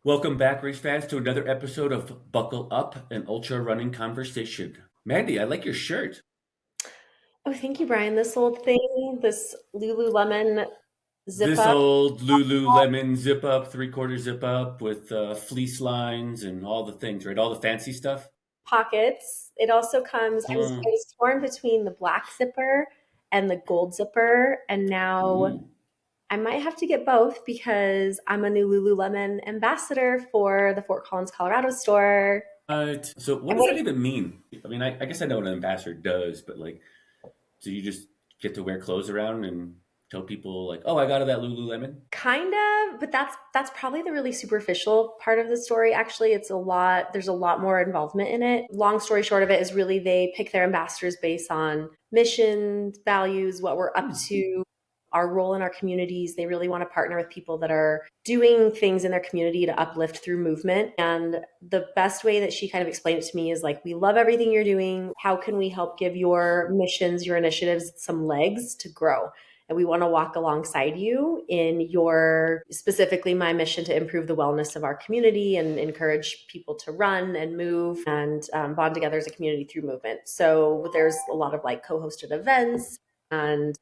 Welcome back, race fans, to another episode of Buckle Up, an Ultrarunning Conversation. Mandy, I like your shirt. Oh, thank you, Brian. This old thing, this Lululemon zip This up old Lululemon zip up, three-quarter zip up with fleece lines and all the things, right? All the fancy stuff. pockets. It also comes, I Hmm. was torn between the black zipper and the gold zipper, and now Ooh. I might have to get both because I'm a new Lululemon ambassador for the Fort Collins, Colorado store. Right. So, what And does what that even mean? I mean, I guess I know what an ambassador does, but like, do you just get to wear clothes around and tell people like, "Oh, I got it at Lululemon"? kind of, but that's probably the really superficial part of the story. Actually, there's a lot more involvement in it. Long story short of it is really they pick their ambassadors based on mission, values, what we're up Hmm. to, our role in our communities. They really want to partner with people that are doing things in their community to uplift through movement. And the best way that she kind of explained it to me is like, we love everything you're doing. How can we help give your missions, your initiatives some legs to grow? And we want to walk alongside you in your, specifically my mission to improve the wellness of our community and encourage people to run and move and bond together as a community through movement. So there's a lot of like co-hosted events and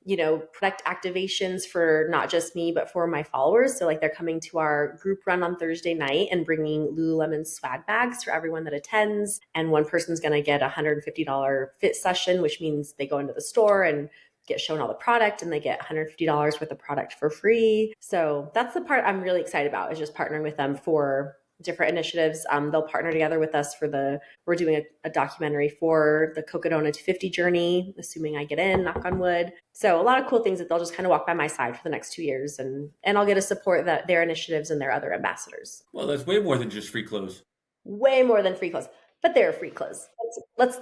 product activations for not just me but for my followers. So like they're coming to our group run on Thursday night and bringing Lululemon swag bags for everyone that attends, and one person's going to get a $150 fit session, which means they go into the store and get shown all the product and they get $150 worth of product for free. So that's the part I'm really excited about, is just partnering with them for different initiatives. They'll partner together with us we're doing a documentary for the Cocodona 250 journey, assuming I get in, knock on wood. So a lot of cool things that they'll just kind of walk by my side for the next 2 years, and I'll get to support their initiatives and their other ambassadors. Well, that's way more than just free clothes. Way more than free clothes, but they're free clothes. Let's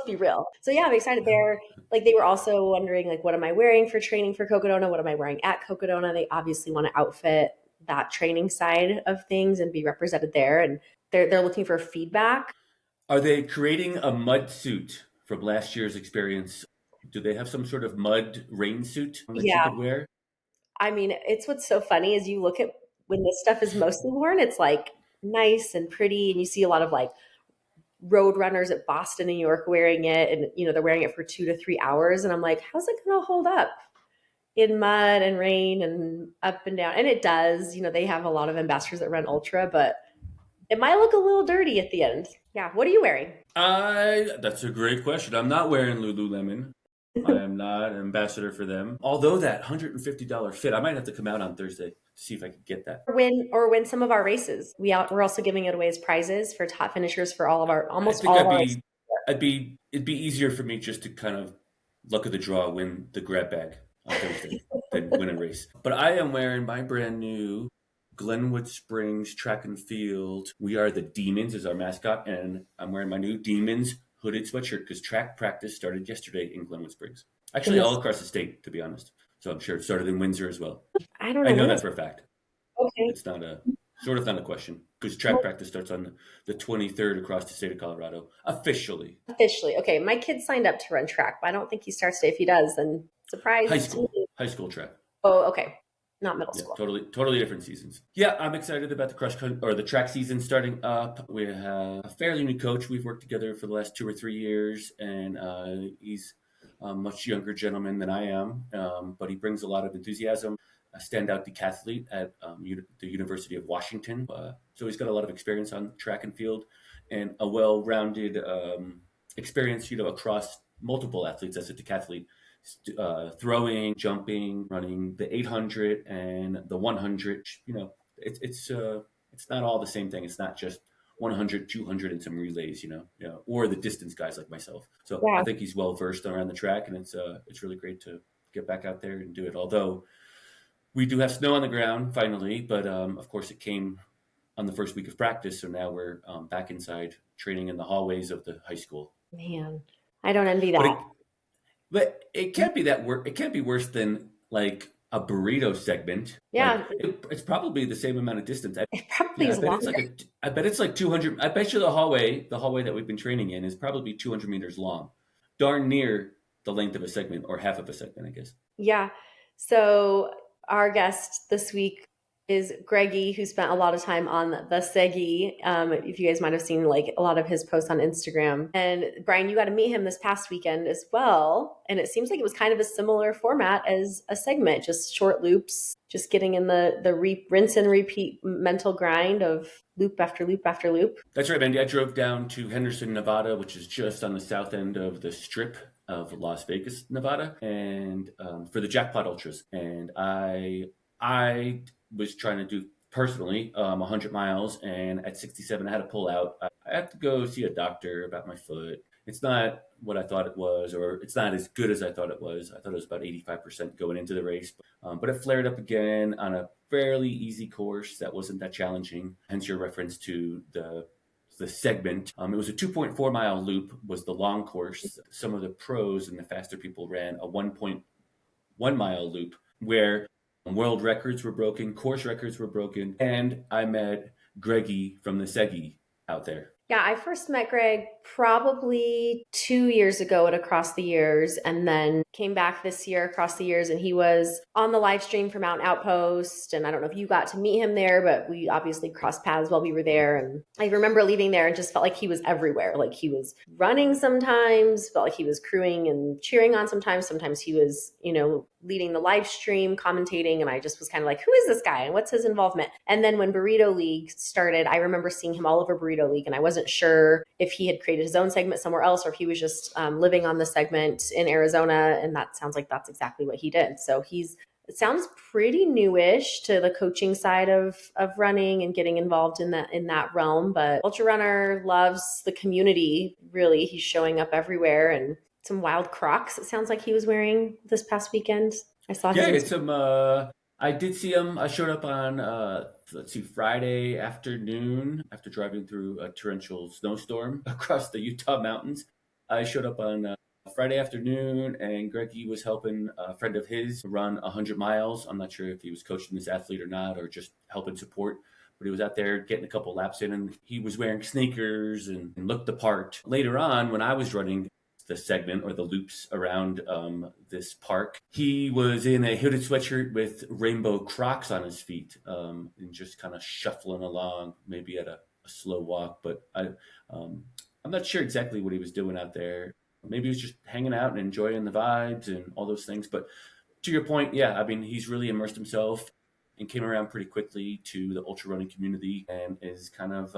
be real. So yeah, I'm excited. They were also wondering like, what am I wearing for training for Cocodona? What am I wearing at Cocodona? They obviously want to outfit that training side of things and be represented there, and they're looking for feedback. Are they creating a mud suit from last year's experience? Do they have some sort of mud rain suit that you Yeah, could wear? I mean, it's what's so funny is you look at when this stuff is mostly worn, it's like nice and pretty, and you see a lot of like road runners at Boston, New York wearing it, and they're wearing it for 2 to 3 hours, and I'm like, how's it going to hold up in mud and rain and up and down? And it does. They have a lot of ambassadors that run ultra, but it might look a little dirty at the end. Yeah. What are you wearing? That's a great question. I'm not wearing Lululemon. I am not an ambassador for them. Although that $150 fit, I might have to come out on Thursday to see if I could get that. Win some of our races. We're also giving it away as prizes for top finishers for I almost think all of our races. it'd be easier for me just to kind of luck of the draw win the grab bag on Thursday than win a race. But I am wearing my brand new Glenwood Springs track and field. We are the Demons is our mascot, and I'm wearing my new Demons hooded sweatshirt because track practice started yesterday in Glenwood Springs. In Actually, all this, across the state, to be honest. So I'm sure it started in Windsor as well. I don't I know know when that it's for a fact. okay. It's not a sort of not a question because track practice starts on the 23rd across the state of Colorado officially. Officially, okay. My kid signed up to run track, but I don't think he starts today. If he does, then surprise, it's me. High school track. Oh, okay. Not middle Yeah, school. totally different seasons. Yeah, I'm excited about the or the track season starting up. We have a fairly new coach. We've worked together for the last 2 or 3 years, and he's a much younger gentleman than I am, but he brings a lot of enthusiasm. A standout decathlete at the University of Washington, so he's got a lot of experience on track and field, and a well-rounded experience, across multiple athletes as a decathlete, throwing, jumping, running the 800 and the 100. It's not all the same thing. It's not just 100, 200, and some relays, or the distance guys like myself. So I Yeah. think he's well versed around the track, and it's really great to get back out there and do it. Although we do have snow on the ground finally, but of course it came on the first week of practice, so now we're back inside training in the hallways of the high school. Man, I don't envy But that. it can't be that It can't be worse than like a burrito segment. Like Yeah, it's probably the same amount of distance. it probably Yeah, is longer. I bet it's like 200. I bet you the hallway that we've been training in is probably 200 meters long, darn near the length of a segment or half of a segment, I guess. Yeah. So our guest this week is Greggi, who spent a lot of time on the Seggi. If you guys might have seen like a lot of his posts on Instagram. And Brian, you got to meet him this past weekend as well. And it seems like it was kind of a similar format as a segment, just short loops, just getting in the rinse and repeat mental grind of loop after loop after loop. That's right, Mandy. I drove down to Henderson, Nevada, which is just on the south end of the strip of Las Vegas, Nevada, and for the Jackpot Ultras. And I was trying to do personally 100 miles, and at 67, I had to pull out. I had to go see a doctor about my foot. It's not what I thought it was, or it's not as good as I thought it was. I thought it was about 85% going into the race, but it flared up again on a fairly easy course that wasn't that challenging. Hence your reference to the segment. It was a 2.4 mile loop was the long course. Some of the pros and the faster people ran a 1.1 mile loop where world records were broken, course records were broken, and I met Greggi from the Seggi out there. Yeah, I first met Greg probably 2 years ago at Across the Years, and then came back this year across the years, and he was on the live stream for Mountain Outpost. And I don't know if you got to meet him there, but we obviously crossed paths while we were there. And I remember leaving there and just felt like he was everywhere. Like he was running sometimes, felt like he was crewing and cheering on sometimes. Sometimes he was, leading the live stream, commentating, and I just was kind of like, who is this guy and what's his involvement? And then when Burrito League started, I remember seeing him all over Burrito League, and I wasn't sure if he had created his own segment somewhere else or if he was just living on the segment in Arizona, and that sounds like that's exactly what he did. So it sounds pretty newish to the coaching side of running and getting involved in that realm, but Ultra Runner loves the community. Really, he's showing up everywhere, and some wild Crocs, it sounds like he was wearing this past weekend. I saw his. Yeah, it's some. I did see him. I showed up on Friday afternoon after driving through a torrential snowstorm across the Utah mountains. I showed up on Friday afternoon, and Greggi was helping a friend of his run 100 miles. I'm not sure if he was coaching this athlete or not, or just helping support. But he was out there getting a couple laps in, and he was wearing sneakers and looked the part. Later on, when I was running the segment or the loops around this park, he was in a hooded sweatshirt with rainbow Crocs on his feet, and just kind of shuffling along, maybe at a slow walk. But I'm not sure exactly what he was doing out there. Maybe he was just hanging out and enjoying the vibes and all those things. But to your point, yeah, I mean, he's really immersed himself and came around pretty quickly to the ultra running community, and is kind of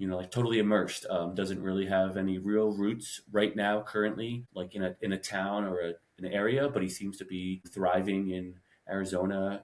like totally immersed. Doesn't really have any real roots right now, currently, like in a town or an area, but he seems to be thriving in Arizona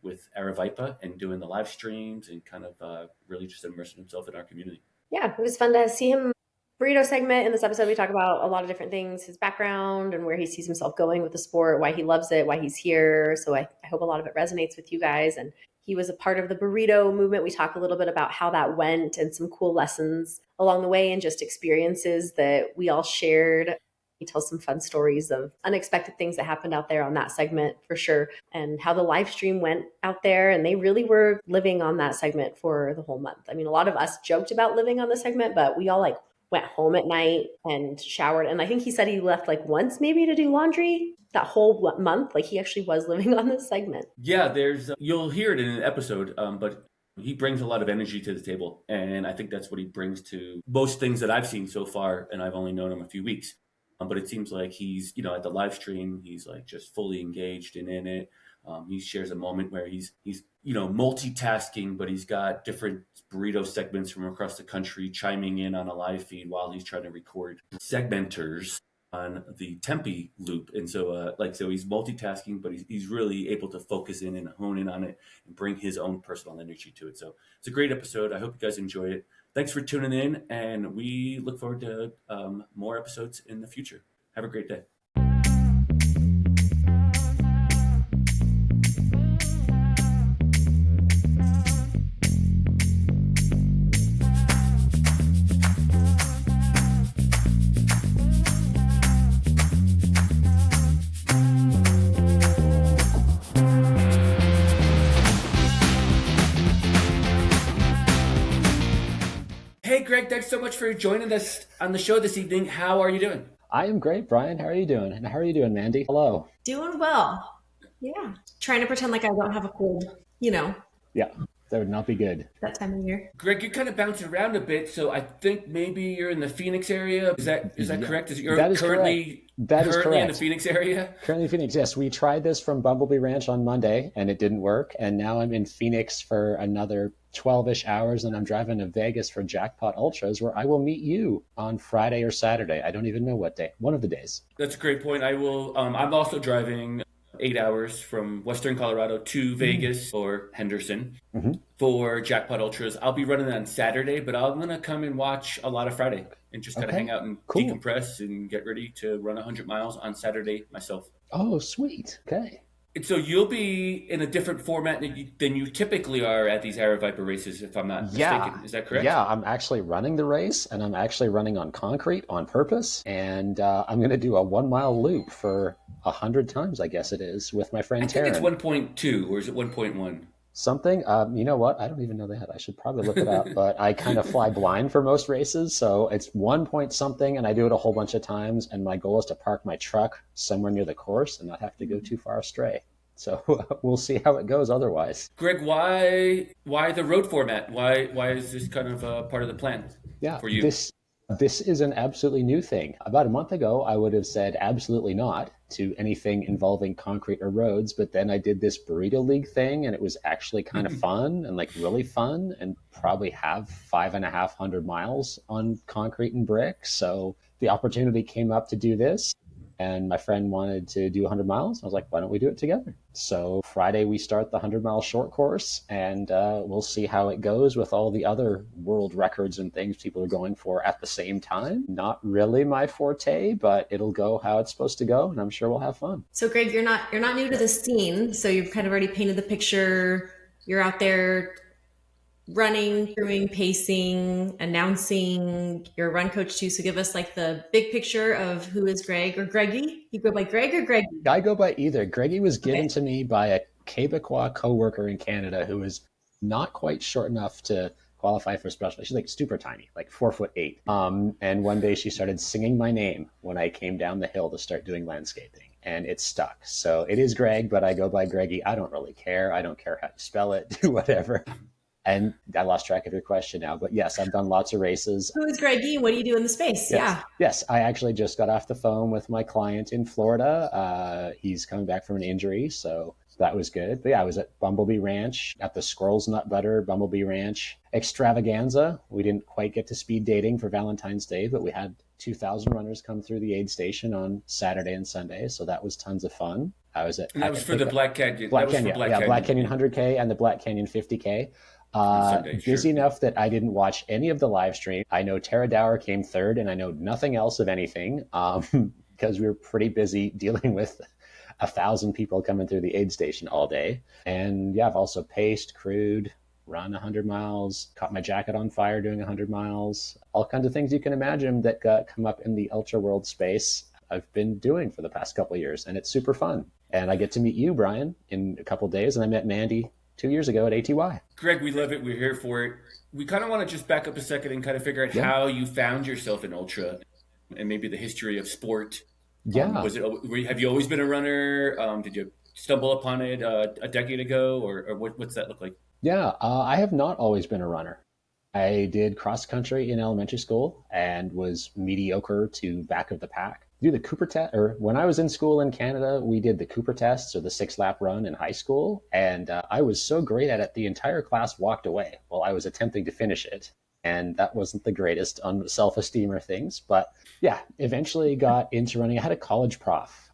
with Aravipa and doing the live streams and kind of really just immersing himself in our community. Yeah, it was fun to see him. Burrito segment in this episode, we talk about a lot of different things, his background and where he sees himself going with the sport, why he loves it, why he's here. So I hope a lot of it resonates with you guys. And he was a part of the burrito movement. We talk a little bit about how that went and some cool lessons along the way and just experiences that we all shared. He tells some fun stories of unexpected things that happened out there on that segment for sure, and how the live stream went out there. And they really were living on that segment for the whole month. I mean, a lot of us joked about living on the segment, but we all went home at night and showered. And I think he said he left once maybe to do laundry that whole month. Like he actually was living on this segment. Yeah, there's you'll hear it in an episode, but he brings a lot of energy to the table, and I think that's what he brings to most things that I've seen so far, and I've only known him a few weeks. But it seems like he's, at the live stream, he's just fully engaged and in it. He shares a moment where he's multitasking, but he's got different burrito segments from across the country chiming in on a live feed while he's trying to record segmenters on the Tempe loop. And so he's multitasking, but he's really able to focus in and hone in on it and bring his own personal energy to it. So it's a great episode. I hope you guys enjoy it. Thanks for tuning in, and we look forward to more episodes in the future. Have a great day. Hey, Greg, thanks so much for joining us on the show this evening. How are you doing? I am great, Brian. How are you doing? And how are you doing, Mandy? Hello. Doing well. Yeah. Trying to pretend like I don't have a cold, Yeah, that would not be good. that time of year. Greg, you kind of bounce around a bit, so I think maybe you're in the Phoenix area. Is that Yeah, correct? Is you're that is correct. That is currently in the correct. Phoenix area? Currently in Phoenix, yes. We tried this from Bumblebee Ranch on Monday and it didn't work. And now I'm in Phoenix for another 12-ish hours and I'm driving to Vegas for Jackpot Ultras where I will meet you on Friday or Saturday. I don't even know what day. One of the days. That's a great point. I will. I'm also driving 8 hours from Western Colorado to Vegas or Henderson Mm-hmm. for Jackpot Ultras. I'll be running on Saturday, but I'm gonna come and watch a lot of Friday and just kind of hang Okay, out and cool. decompress and get ready to run 100 miles on Saturday myself. Oh, sweet. Okay. And so you'll be in a different format than you typically are at these Air Viper races, if I'm not Yeah. mistaken. Is that correct? Yeah, I'm actually running the race and I'm actually running on concrete on purpose. And I'm going to do a 1 mile loop for 100 times, I guess it is, with my I friend think it's Taryn. 1.2 or is it 1.1? Something. You know what? I don't even know that. I should probably look it up, but I kind of fly blind for most races. So it's 1 point something, and I do it a whole bunch of times. And my goal is to park my truck somewhere near the course and not have to go too far astray. So we'll see how it goes otherwise. Greg, why the road format? Why is this kind of part of the plan Yeah, for you? this is an absolutely new thing. About a month ago, I would have said absolutely not to anything involving concrete or roads, but then I did this Burrito League thing, and it was actually kind of fun and like really fun, and probably have 5,500 miles on concrete and brick. So the opportunity came up to do this. And my friend wanted to do 100 miles. I was like, why don't we do it together? So Friday we start the 100-mile short course, and we'll see how it goes with all the other world records and things people are going for at the same time. Not really my forte, but it'll go how it's supposed to go, and I'm sure we'll have fun. So Greg, you're not new to the scene, so you've kind of already painted the picture. You're out there running, doing pacing, announcing. You're a run coach too. So give us like the big picture of who is Greg or Greggy. You go by Greg or Greggy? I go by either. Greggy was given Okay. to me by a Quebecois coworker in Canada who is not quite short enough to qualify for special. She's like super tiny, like 4'8". And one day she started singing my name when I came down the hill to start doing landscaping, and it stuck. So it is Greg, but I go by Greggy. I don't really care. I don't care how you spell it. Do whatever. And I lost track of your question now, but yes, I've done lots of races. Who is Greggy and what do you do in the space? Yes. Yeah. Yes. I actually just got off the phone with my client in Florida. He's coming back from an injury. So that was good. But yeah, I was at Bumblebee Ranch at the Squirrel's Nut Butter Bumblebee Ranch extravaganza. We didn't quite get to speed dating for Valentine's Day, but we had 2,000 runners come through the aid station on Saturday and Sunday. So that was tons of fun. I was at, And I that was can for the think of Black Canyon. That Black was for Canyon. Black Yeah, Black Canyon Canyon 100K and the Black Canyon 50K. on Sunday. Busy Sure. enough that I didn't watch any of the live stream. I know Tara Dower came third, and I know nothing else of anything because we were pretty busy dealing with 1,000 people coming through the aid station all day. And yeah, I've also paced, crewed, run 100 miles, caught my jacket on fire doing 100 miles, all kinds of things you can imagine that come up in the ultra world space. I've been doing for the past couple of years, and it's super fun. And I get to meet you, Brian, in a couple of days, and I met Mandy 2 years ago at ATY. Greg, we love it. We're here for it. We kind of want to just back up a second and kind of figure out Yeah. how you found yourself in ultra and maybe the history of sport. Yeah. Have you always been a runner? Did you stumble upon it a decade ago, or what's that look like? Yeah, I have not always been a runner. I did cross country in elementary school and was mediocre to back of the pack. Do the Cooper test, or when I was in school in Canada, we did the Cooper tests or the 6 lap run in high school, and I was so great at it, the entire class walked away while I was attempting to finish it, and that wasn't the greatest on self-esteem or things. But yeah, eventually got into running. I had a college prof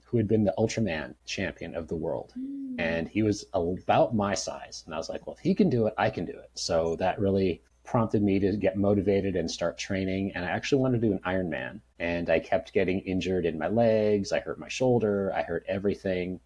who had been the Ultraman champion of the world. And he was about my size. And I was like, well, if he can do it, I can do it. So that really prompted me to get motivated and start training. And I actually wanted to do an Ironman. And I kept getting injured in my legs. I hurt my shoulder. I hurt everything.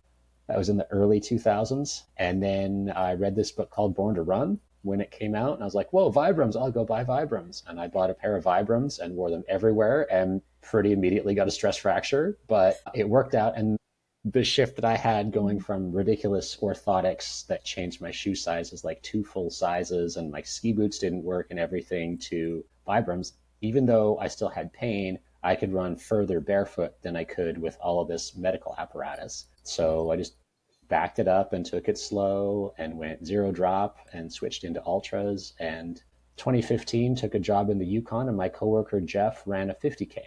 That was in the early 2000s. And then I read this book called Born to Run when it came out. And I was like, whoa, Vibrams, I'll go buy Vibrams. And I bought a pair of Vibrams and wore them everywhere and pretty immediately got a stress fracture. But it worked out. And the shift that I had going from ridiculous orthotics that changed my shoe sizes like 2 full sizes and my ski boots didn't work and everything to Vibrams, even though I still had pain, I could run further barefoot than I could with all of this medical apparatus. So I just backed it up and took it slow and went zero drop and switched into ultras. And 2015 took a job in the Yukon, and my coworker Jeff ran a 50K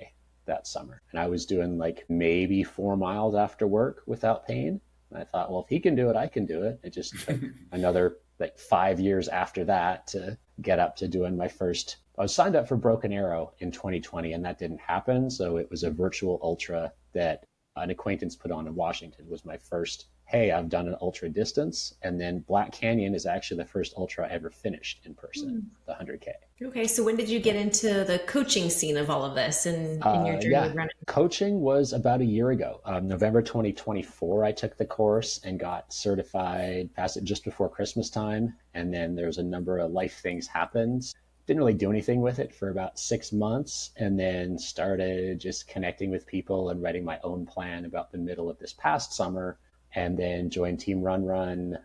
that summer. And I was doing like maybe 4 miles after work without pain. And I thought, well, if he can do it, I can do it. It just took another like 5 years after that to get up to doing my first. I was signed up for Broken Arrow in 2020, and that didn't happen. So it was a virtual ultra that an acquaintance put on in Washington. Was my first, hey, I've done an ultra distance. And then Black Canyon is actually the first ultra I ever finished in person, the 100K. Okay, so when did you get into the coaching scene of all of this in your journey with running? Coaching was about a year ago. November 2024, I took the course and got certified, passed it just before Christmas time. And then there's a number of life things happened. Didn't really do anything with it for about 6 months, and then started just connecting with people and writing my own plan about the middle of this past summer, and then joined Team Run Run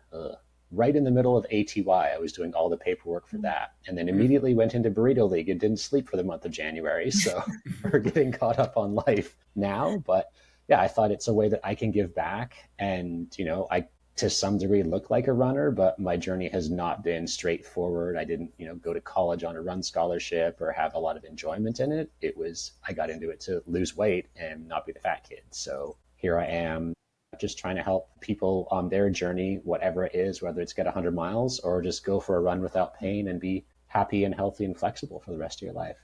right in the middle of ATY. I was doing all the paperwork for that, and then immediately went into Burrito League and didn't sleep for the month of January. So we're getting caught up on life now. But yeah, I thought it's a way that I can give back. And, I to some degree look like a runner, but my journey has not been straightforward. I didn't, go to college on a run scholarship or have a lot of enjoyment in it. I got into it to lose weight and not be the fat kid. So here I am, just trying to help people on their journey, whatever it is, whether it's get 100 miles or just go for a run without pain and be happy and healthy and flexible for the rest of your life.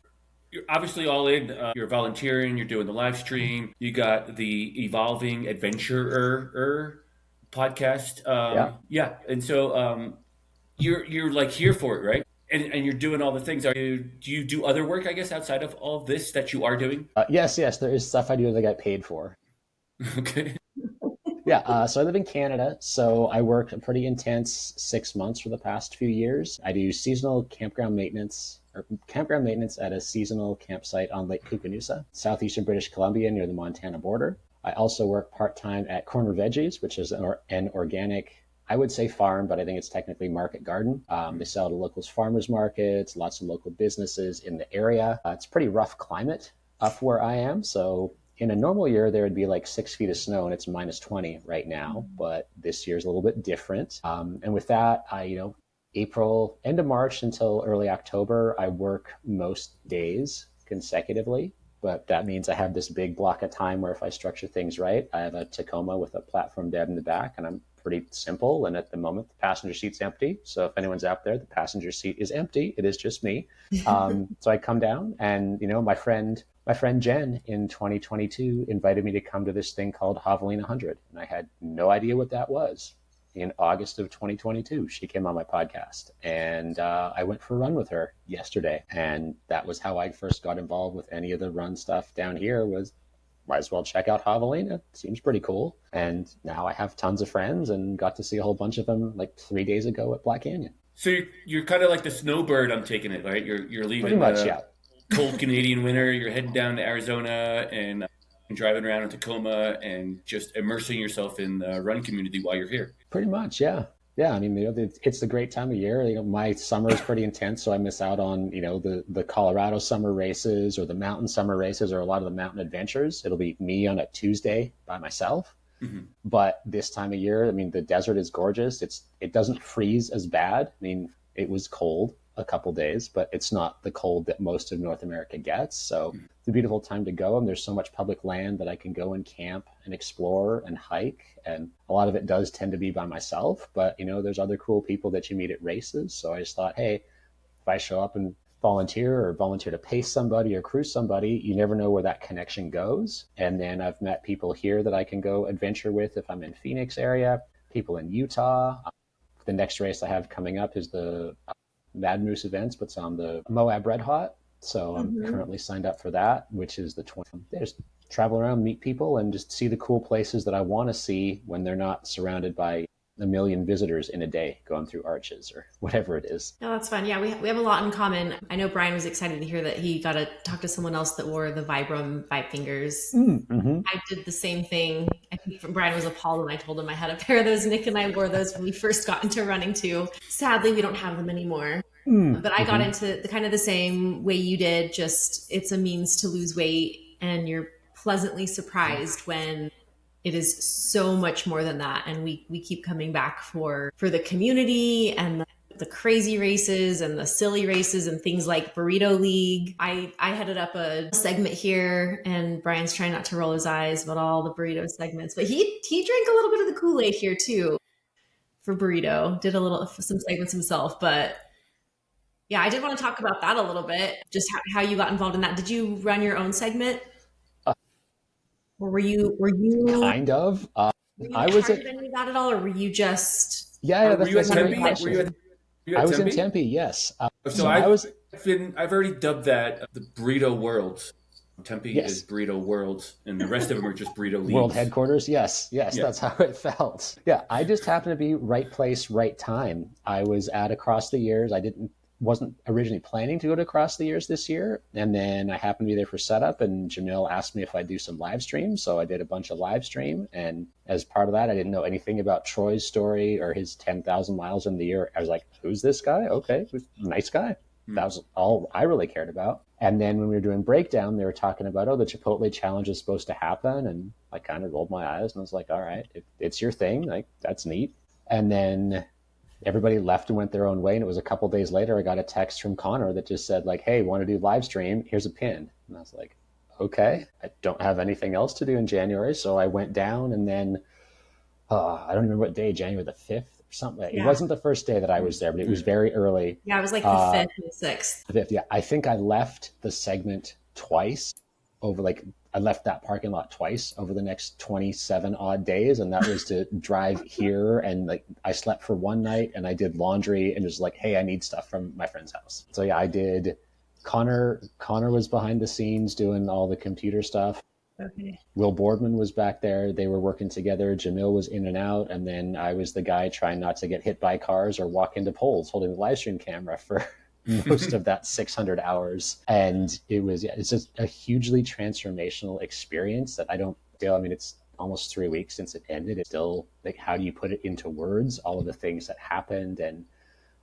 You're obviously all in. You're volunteering. You're doing the live stream. You got the Evolving Adventurer podcast. Yeah. And so you're like here for it, right? And you're doing all the things. Do you do other work, I guess, outside of all this that you are doing? Yes. There is stuff I do that I get paid for. Okay. Yeah, so I live in Canada, so I work a pretty intense 6 months for the past few years. I do seasonal campground maintenance at a seasonal campsite on Lake Koocanusa, southeastern British Columbia near the Montana border. I also work part-time at Corner Veggies, which is an organic, I would say farm, but I think it's technically market garden. They sell to locals farmers markets, lots of local businesses in the area. It's a pretty rough climate up where I am, so in a normal year, there would be like 6 feet of snow, and it's minus 20 right now. But this year's a little bit different. And with that, April, end of March until early October, I work most days consecutively. But that means I have this big block of time where if I structure things right, I have a Tacoma with a platform bed in the back, and I'm pretty simple. And at the moment, the passenger seat's empty. So if anyone's out there, the passenger seat is empty. It is just me. So I come down, and my friend Jen in 2022 invited me to come to this thing called Javelina 100. And I had no idea what that was. In August of 2022, she came on my podcast, and I went for a run with her yesterday. And that was how I first got involved with any of the run stuff down here. Was might as well check out Javelina. Seems pretty cool. And now I have tons of friends and got to see a whole bunch of them like 3 days ago at Black Canyon. So you're kind of like the snowbird, I'm taking it, right? You're leaving pretty much, yeah. Cold Canadian winter. You're heading down to Arizona and driving around in Tacoma and just immersing yourself in the run community while you're here. Pretty much, yeah. Yeah, I mean, it's a great time of year. My summer is pretty intense, so I miss out on, the Colorado summer races or the mountain summer races or a lot of the mountain adventures. It'll be me on a Tuesday by myself. Mm-hmm. But this time of year, I mean, the desert is gorgeous. It doesn't freeze as bad. I mean, it was cold a couple days, but it's not the cold that most of North America gets. So it's a beautiful time to go. And there's so much public land that I can go and camp and explore and hike. And a lot of it does tend to be by myself, but there's other cool people that you meet at races. So I just thought, hey, if I show up and volunteer to pace somebody or cruise somebody, you never know where that connection goes. And then I've met people here that I can go adventure with if I'm in Phoenix area, people in Utah. The next race I have coming up is the Mad Moose events, but it's on the Moab Red Hot. So I'm currently signed up for that, which is the 20th. Just travel around, meet people, and just see the cool places that I want to see when they're not surrounded by a million visitors in a day going through arches or whatever it is. Oh, that's fun. Yeah, we have a lot in common. I know Brian was excited to hear that he got to talk to someone else that wore the Vibram 5 fingers. Mm-hmm. I did the same thing. I think Brian was appalled when I told him I had a pair of those. Nick and I wore those when we first got into running too. Sadly, we don't have them anymore. But I got into the same way you did. Just it's a means to lose weight, and you're pleasantly surprised when it is so much more than that. And we keep coming back for the community and the crazy races and the silly races and things like Burrito League. I headed up a segment here, and Brian's trying not to roll his eyes about all the burrito segments, but he drank a little bit of the Kool-Aid here too for Burrito, did some segments himself. But yeah, I did want to talk about that a little bit, just how you got involved in that. Did you run your own segment? Or were you Kind of. I was at any of that at all, or were you just were you at Tempe? I was in Tempe, yes. So I've already dubbed that the Burrito World. Tempe is Burrito World, and the rest of them are just Burrito Leagues. World headquarters, yes, that's how it felt. Yeah, I just happened to be right place, right time. I was at Across the Years. I wasn't originally planning to go to Across the Years this year, and then I happened to be there for setup, and Jamil asked me if I'd do some live stream, so I did a bunch of live stream, and as part of that, I didn't know anything about Troy's story or his 10,000 miles in the year. I was like, who's this guy? Okay, nice guy. That was all I really cared about. And then when we were doing breakdown, they were talking about, the Chipotle challenge is supposed to happen. And I kind of rolled my eyes and I was like, all right, it's your thing. Like, that's neat. And then everybody left and went their own way. And it was a couple of days later, I got a text from Connor that just said like, hey, want to do live stream? Here's a pin. And I was like, okay, I don't have anything else to do in January. So I went down, and then I don't remember what day, January the 5th. Something. Yeah. It wasn't the first day that I was there, but it was very early. Yeah, it was like the 5th and 6th. The 5th, yeah. I think I left the segment twice I left that parking lot twice over the next 27 odd days. And that was to drive here. And I slept for one night and I did laundry and was like, hey, I need stuff from my friend's house. So yeah, I did. Connor was behind the scenes doing all the computer stuff. Okay. Will Boardman was back there. They were working together. Jamil was in and out. And then I was the guy trying not to get hit by cars or walk into poles holding the live stream camera for most of that 600 hours. And it's just a hugely transformational experience that it's almost 3 weeks since it ended. It's still like, how do you put it into words? All of the things that happened and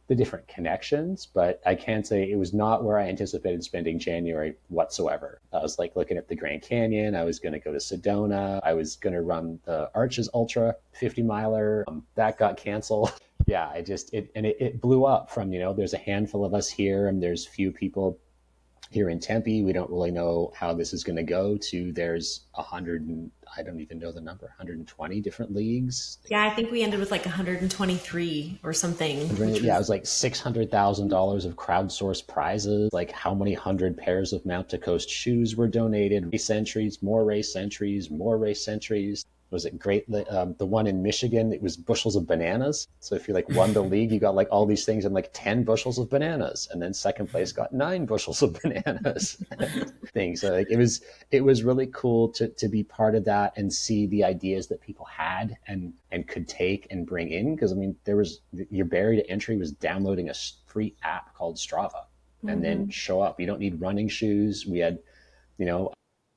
the different connections, but I can say it was not where I anticipated spending January whatsoever. I was looking at the Grand Canyon. I was going to go to Sedona. I was going to run the Arches Ultra 50 miler. That got canceled. Yeah, it blew up from, there's a handful of us here and there's few people here in Tempe. We don't really know how this is going to go to there's 100 I don't even know the number, 120 different leagues. Yeah, I think we ended with 123 or something. Yeah, it was $600,000 of crowdsourced prizes, how many 100 pairs of Mount to Coast shoes were donated, race entries, more race entries, more race entries. Was it great? The one in Michigan, it was bushels of bananas. So if you won the league, you got all these things and 10 bushels of bananas. And then second place got 9 bushels of bananas things. So it was really cool to be part of that and see the ideas that people had and could take and bring in. Because there was your barrier to entry was downloading a free app called Strava and then show up. You don't need running shoes. We had,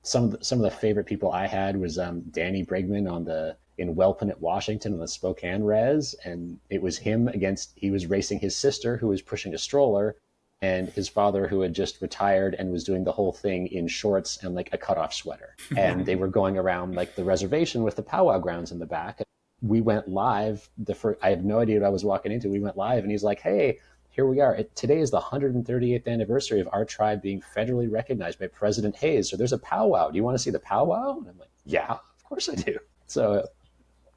some of the favorite people I had was Danny Brigman in Welpinett, Washington on the Spokane Res. And it was he was racing his sister who was pushing a stroller and his father who had just retired and was doing the whole thing in shorts and a cutoff sweater. And they were going around the reservation with the powwow grounds in the back. We went live. I had no idea what I was walking into. We went live and he's like, hey, here we are. Today is the 138th anniversary of our tribe being federally recognized by President Hayes. So there's a powwow. Do you want to see the powwow? And I'm like, yeah, of course I do. So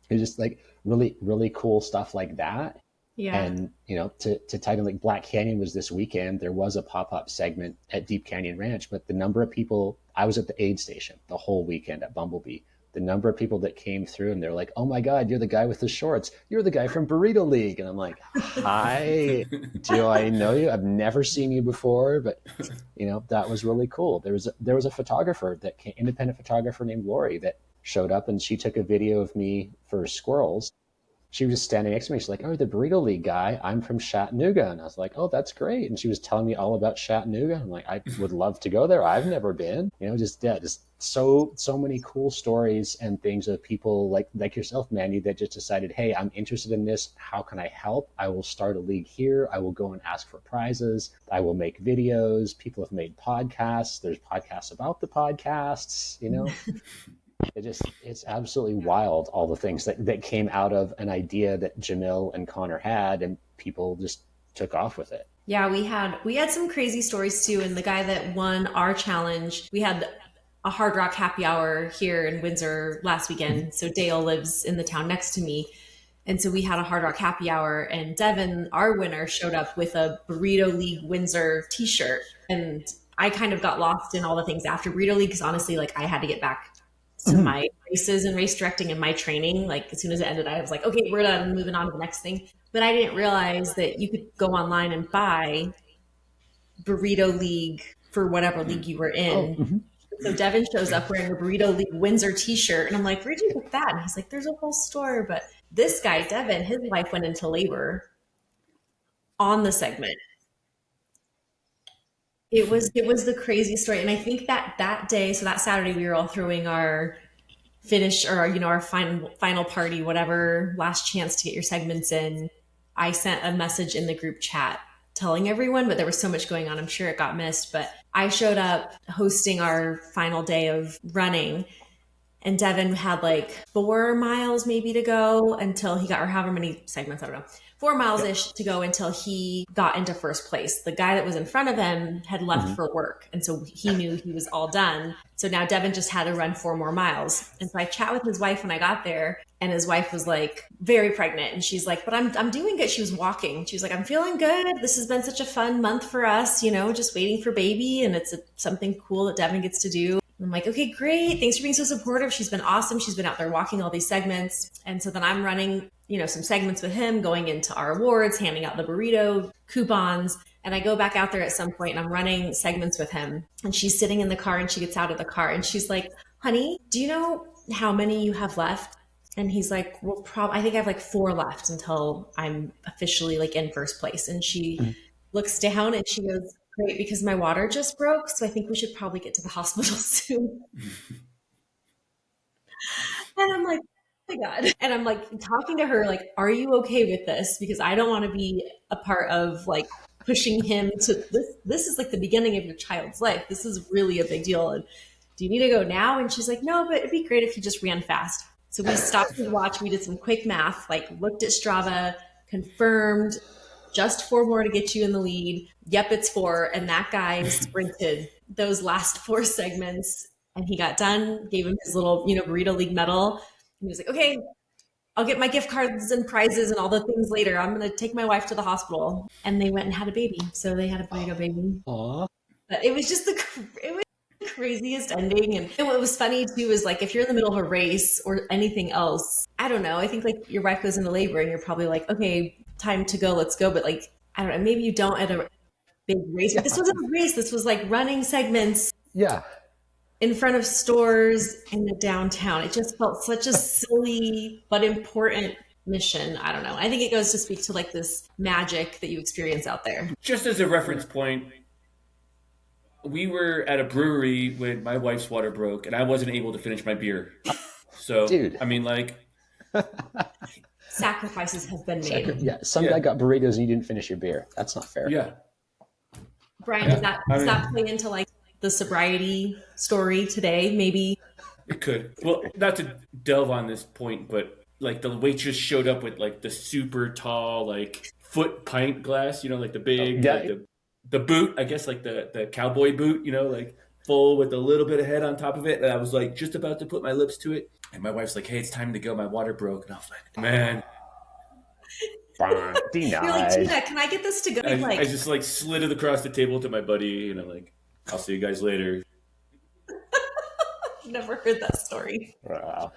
it's just really, really cool stuff like that. Yeah. And, to title Black Canyon was this weekend. There was a pop-up segment at Deep Canyon Ranch, but the number of people, I was at the aid station the whole weekend at Bumblebee. The number of people that came through and they're like, oh my God, you're the guy with the shorts. You're the guy from Burrito League. And I'm like, hi, do I know you? I've never seen you before, but that was really cool. There was a photographer independent photographer named Lori that showed up and she took a video of me for squirrels. She was just standing next to me. She's like, oh, the Burrito League guy. I'm from Chattanooga. And I was like, oh, that's great. And she was telling me all about Chattanooga. I'm like, I would love to go there. I've never been. Just so many cool stories and things of people like yourself, Mandy, that just decided, hey, I'm interested in this. How can I help? I will start a league here. I will go and ask for prizes. I will make videos. People have made podcasts. There's podcasts about the podcasts, It's absolutely wild, all the things that came out of an idea that Jamil and Connor had, and people just took off with it. Yeah, we had some crazy stories too. And the guy that won our challenge, we had a Hard Rock happy hour here in Windsor last weekend. So Dale lives in the town next to me. And so we had a Hard Rock happy hour, and Devin, our winner, showed up with a Burrito League Windsor t-shirt. And I kind of got lost in all the things after Burrito League because honestly, like I had to get back to my races and race directing and my training. Like as soon as it ended, I was like, okay, we're done, moving on to the next thing. But I didn't realize that you could go online and buy Burrito League for whatever league you were in. So Devin shows up wearing a Burrito League Windsor t-shirt. And I'm like, where'd you get that? And he's like, there's a whole store. But this guy, Devin, his wife went into labor on the segment. It was the craziest story. And I think that day, so that Saturday, we were all throwing our finish or, our final party, whatever, last chance to get your segments in. I sent a message in the group chat telling everyone, but there was so much going on. I'm sure it got missed, but I showed up hosting our final day of running, and Devin had like 4 miles maybe to go until he got, or however many segments, I don't know, 4 miles-ish to go until he got into first place. The guy that was in front of him had left for work, and so he knew he was all done. So now Devin just had to run 4 more miles. And so I chat with his wife when I got there, and his wife was like very pregnant, and she's like, but I'm doing good. She was walking. She was like, I'm feeling good. This has been such a fun month for us, just waiting for baby, and it's something cool that Devin gets to do. I'm like, okay, great. Thanks for being so supportive. She's been awesome. She's been out there walking all these segments. And so then I'm running, some segments with him, going into our awards, handing out the burrito coupons. And I go back out there at some point and I'm running segments with him. And she's sitting in the car and she gets out of the car and she's like, honey, do you know how many you have left? And he's like, well, I think I have like 4 left until I'm officially like in first place. And she looks down and she goes, great, because my water just broke. So I think we should probably get to the hospital soon. And I'm like, oh my God. And I'm like talking to her, like, are you okay with this? Because I don't want to be a part of like pushing him to this. This is like the beginning of your child's life. This is really a big deal. And do you need to go now? And she's like, no, but it'd be great if you just ran fast. So we stopped to watch. We did some quick math, like looked at Strava, confirmed just 4 more to get you in the lead. Yep, it's 4. And that guy sprinted those last 4 segments and he got done, gave him his little, Burrito League medal. And he was like, okay, I'll get my gift cards and prizes and all the things later. I'm going to take my wife to the hospital. And they went and had a baby. So they had a burrito baby. Aww. But it was just the craziest ending. And what was funny too is like, if you're in the middle of a race or anything else, I don't know. I think like your wife goes into labor and you're probably like, okay, time to go, let's go. But like, I don't know, maybe you don't at a big race. But this wasn't a race. This was like running segments. Yeah. In front of stores in the downtown. It just felt such a silly but important mission. I don't know. I think it goes to speak to like this magic that you experience out there. Just as a reference point, we were at a brewery when my wife's water broke and I wasn't able to finish my beer. So, dude. I mean, like... Sacrifices have been made. Some guy got burritos and you didn't finish your beer. That's not fair. Yeah. Brian, does that play into like the sobriety story today? Maybe it could. Well, not to delve on this point, but like the waitress showed up with like the super tall, like foot pint glass, like the big, like the boot, I guess like the cowboy boot, like full with a little bit of head on top of it. And I was like just about to put my lips to it. And my wife's like, hey, it's time to go. My water broke. And I was like, man. Denied. You're like, Tina, can I get this to go? I just like slid it across the table to my buddy, like, I'll see you guys later. Never heard that story. Wow.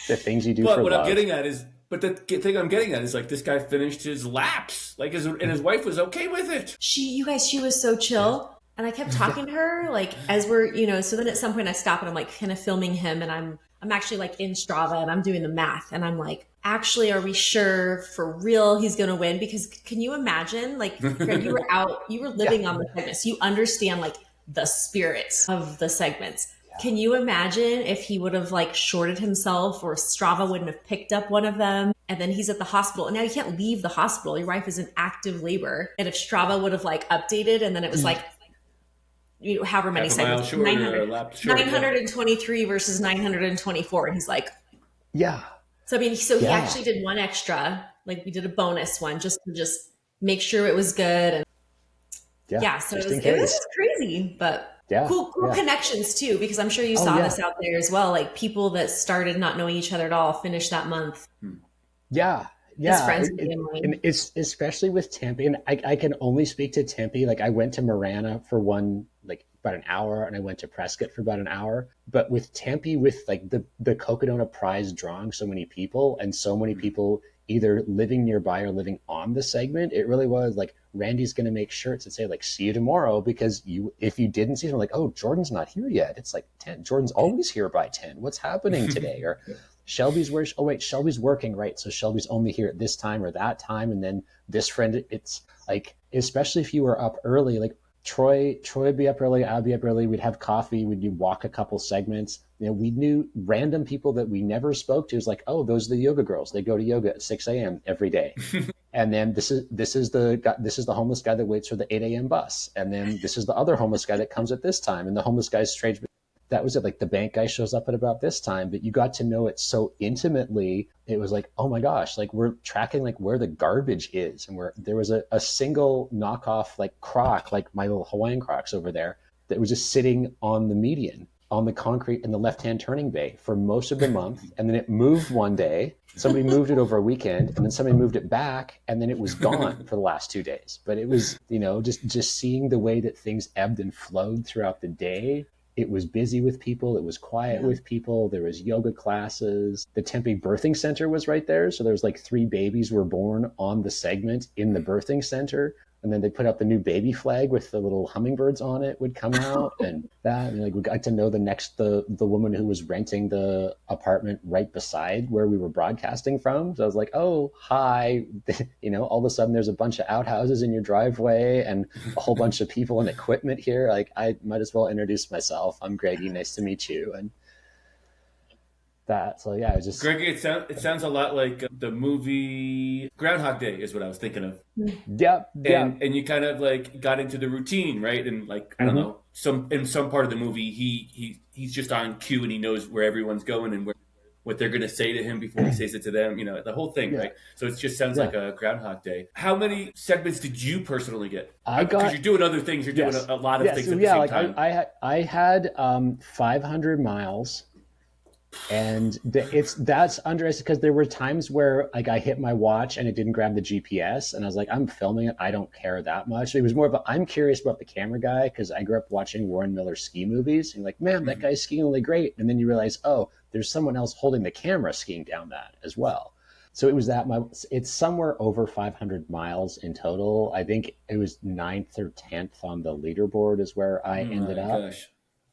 The things you do but for what love. I'm getting at is, the thing I'm getting at is like this guy finished his laps, like, and his wife was okay with it. She was so chill. And I kept talking to her, like, as we're, so then at some point I stop and I'm like kind of filming him and I'm actually like in Strava and I'm doing the math and I'm like, actually, are we sure for real he's going to win? Because can you imagine, like, Greg, you were living on the segments. You understand like the spirit of the segments. Can you imagine if he would have like shorted himself or Strava wouldn't have picked up one of them and then he's at the hospital and now you can't leave the hospital. Your wife is in active labor. And if Strava would have like updated and then it was like however many half a mile segments, shorter or a lap shorter. 923 versus 924. And he's like, yeah. So, I mean, he Yeah. actually did one extra, like we did a bonus one just to make sure it was good. And so just it was crazy, but cool connections too, because I'm sure you saw this out there as well. Like people that started not knowing each other at all finished that month. Yeah. As friends And it's especially with Tempe, and I can only speak to Tempe. Like I went to Marana for about an hour, and I went to Prescott for about an hour. But with Tempe, with like the Cocodona Prize drawing so many people, and so many people either living nearby or living on the segment, it really was like Randy's going to make shirts that say like "See you tomorrow," because if you didn't see them, like, oh, Jordan's not here yet. It's like 10. Jordan's always here by 10. What's happening today? Or Shelby's Shelby's working, right? So Shelby's only here at this time or that time. And then this friend, it's like, especially if you were up early, like Troy would be up early, I'd be up early, we'd have coffee, we'd walk a couple segments. We knew random people that we never spoke to. It's like, oh, those are the yoga girls. They go to yoga at 6 a.m. every day. And then this is the homeless guy that waits for the 8 a.m. bus. And then this is the other homeless guy that comes at this time. And the homeless guy's strange. That was it. Like the bank guy shows up at about this time, but you got to know it so intimately. It was like, oh my gosh, like we're tracking like where the garbage is. And where there was a single knockoff like Croc, like my little Hawaiian Crocs over there, that was just sitting on the median, on the concrete in the left-hand turning bay for most of the month. And then it moved one day. Somebody moved it over a weekend, and then somebody moved it back, and then it was gone for the last 2 days. But it was, just seeing the way that things ebbed and flowed throughout the day. It was busy with people. It was quiet with people. There was yoga classes. The Tempe Birthing Center was right there. So there was like 3 babies were born on the segment in the birthing center. And then they put up the new baby flag with the little hummingbirds on it would come out, and that, and like we got to know the woman who was renting the apartment right beside where we were broadcasting from. So I was like, oh, hi, all of a sudden there's a bunch of outhouses in your driveway and a whole bunch of people and equipment here. Like I might as well introduce myself. I'm Greggi. Nice to meet you. And that. So yeah, it's just Greggi. It sounds a lot like the movie Groundhog Day is what I was thinking of. Yep. And you kind of like got into the routine, right? And like I don't know, in some part of the movie, he's just on cue and he knows where everyone's going and what they're going to say to him before he says it to them. The whole thing, right? So it just sounds like a Groundhog Day. How many segments did you personally get? Because you're doing other things. You're doing a lot of things at the same time. I had 500 miles. And that's underestimated because there were times where like I hit my watch and it didn't grab the GPS, and I was like, I'm filming it. I don't care that much. It was more of I'm curious about the camera guy because I grew up watching Warren Miller ski movies. And like, man, that guy's skiing really great. And then you realize, oh, there's someone else holding the camera skiing down that as well. So it was it's somewhere over 500 miles in total. I think it was 9th or 10th on the leaderboard is where I ended up. Gosh.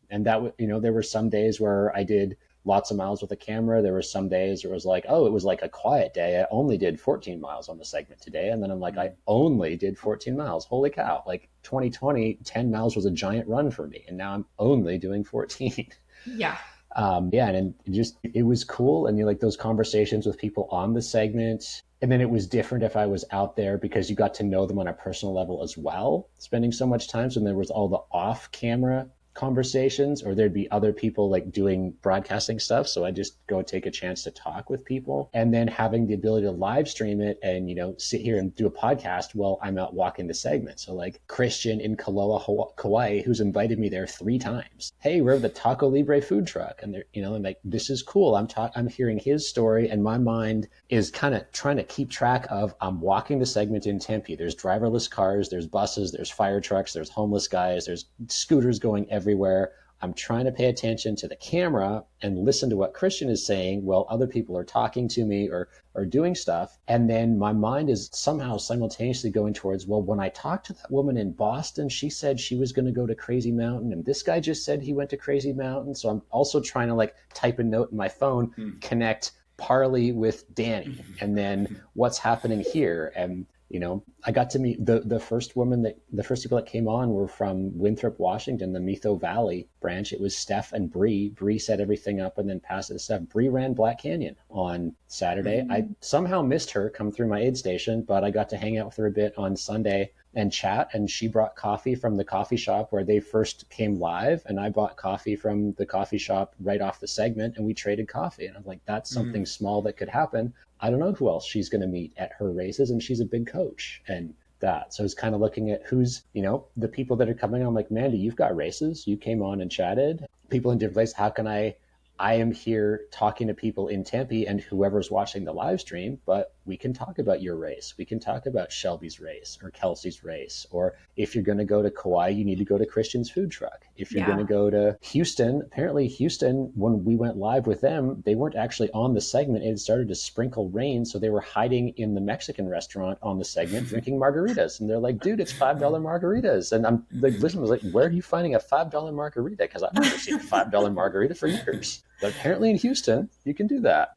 And that, there were some days where I did lots of miles with a camera. There were some days where it was like, oh, it was like a quiet day. I only did 14 miles on the segment today. And then I'm like, I only did 14 miles. Holy cow. Like 2020, 10 miles was a giant run for me. And now I'm only doing 14. Yeah. And it was cool. And you like those conversations with people on the segment. And then it was different if I was out there because you got to know them on a personal level as well, spending so much time. So there was all the off camera conversations, or there'd be other people like doing broadcasting stuff. So I just go take a chance to talk with people, and then having the ability to live stream it and, sit here and do a podcast while I'm out walking the segment. So like Christian in Kaloa, Kauai, who's invited me there 3 times. Hey, we're the Taco Libre food truck. And they're, and like, this is cool. I'm hearing his story, and my mind is kind of trying to keep track of, I'm walking the segment in Tempe. There's driverless cars, there's buses, there's fire trucks, there's homeless guys, there's scooters going everywhere. I'm trying to pay attention to the camera and listen to what Christian is saying while other people are talking to me or doing stuff. And then my mind is somehow simultaneously going towards, well, when I talked to that woman in Boston, she said she was going to go to Crazy Mountain. And this guy just said he went to Crazy Mountain. So I'm also trying to like type a note in my phone, connect Parley with Danny, and then what's happening here. And I got to meet the first people that came on were from Winthrop, Washington, the Metho Valley branch. It was Steph and Bree. Bree set everything up and then passed it to Steph. Bree ran Black Canyon on Saturday. I somehow missed her come through my aid station, but I got to hang out with her a bit on Sunday. and chat. And she brought coffee from the coffee shop where they first came live, and I bought coffee from the coffee shop right off the segment, and we traded coffee. And I'm like, that's something small that could happen. I don't know who else she's going to meet at her races, and she's a big coach. And that. So it's kind of looking at who's, the people that are coming on. I'm like, Mandy, you've got races. You came on and chatted. People in different places. How can I am here talking to people in Tempe and whoever's watching the live stream, but we can talk about your race. We can talk about Shelby's race or Kelsey's race. Or if you're going to go to Kauai, you need to go to Christian's food truck. If you're going to go to Houston, apparently Houston, when we went live with them, they weren't actually on the segment. It had started to sprinkle rain. So they were hiding in the Mexican restaurant on the segment, drinking margaritas. And they're like, dude, it's $5 margaritas. And I'm like, listen, I was like, where are you finding a $5 margarita? Because I've never seen a $5 margarita for years. But apparently in Houston, you can do that.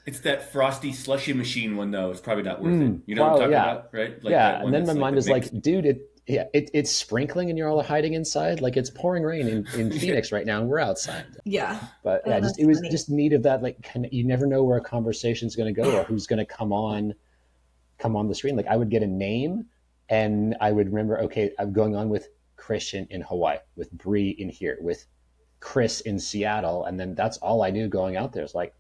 It's that frosty slushy machine one, though. It's probably not worth it. You know what I'm talking about, right? Like yeah, and then my mind is like, dude, it's sprinkling and you're all hiding inside. Like it's pouring rain in Phoenix right now, and we're outside. Yeah. But yeah, it was just neat of that. Like, you never know where a conversation's going to go or who's going to come on the screen. Like I would get a name, and I would remember, okay, I'm going on with Christian in Hawaii, with Bree in here, with Chris in Seattle, and then that's all I knew going out there. It's like,